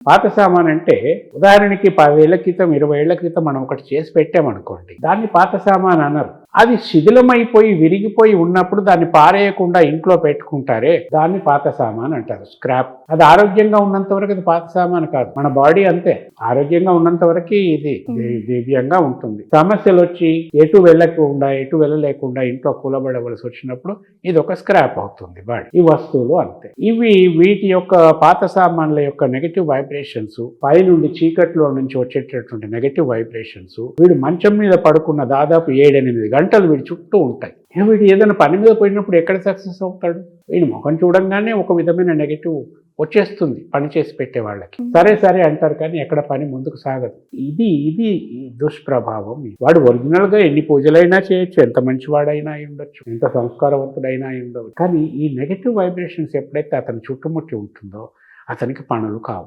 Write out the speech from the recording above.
పాత సామాన్ అంటే ఉదాహరణకి 10 ఏళ్ల క్రితం 20 ఏళ్ల క్రితం మనం ఒకటి చేసి పెట్టామనుకోండి, దాన్ని పాత సామాన్ అనరు. అది శిథిలమైపోయి విరిగిపోయి ఉన్నప్పుడు దాన్ని పారేయకుండా ఇంట్లో పెట్టుకుంటారే, దాన్ని పాత సామాన్ అంటారు, స్క్రాప్. అది ఆరోగ్యంగా ఉన్నంత వరకు అది పాత సామాన్ కాదు. మన బాడీ అంతే, ఆరోగ్యంగా ఉన్నంత వరకు ఇది దివ్యంగా ఉంటుంది. సమస్యలు వచ్చి ఎటు వెళ్ళలేకుండా ఇంట్లో కూలబడవలసి వచ్చినప్పుడు ఇది ఒక స్క్రాప్ అవుతుంది బాడీ. ఈ వస్తువులు అంతే. వీటి యొక్క పాత సామాన్ల యొక్క నెగటివ్ వైబ్రేషన్స్, పై నుండి చీకట్లో నుంచి వచ్చేటటువంటి నెగటివ్ వైబ్రేషన్స్ వీడు మంచం మీద పడుకున్న దాదాపు 7-8 గంటలు వీడి చుట్టూ ఉంటాయి. వీడు ఏదైనా పని మీద పోయినప్పుడు ఎక్కడ సక్సెస్ అవుతాడు? వీడి ముఖం చూడంగానే ఒక విధమైన నెగటివ్ వచ్చేస్తుంది పని చేసి పెట్టే వాళ్ళకి. సరే అంటారు, కానీ ఎక్కడ పని ముందుకు సాగదు. ఇది దుష్ప్రభావం. వాడు ఒరిజినల్ గా ఎన్ని పూజలైనా చేయొచ్చు, ఎంత మంచివాడైనా అయి ఉండొచ్చు, ఎంత సంస్కారవంతుడైనా అయి ఉండవచ్చు, కానీ ఈ నెగటివ్ వైబ్రేషన్స్ ఎప్పుడైతే అతని చుట్టుముట్టి ఉంటుందో అతనికి పనులు కావు.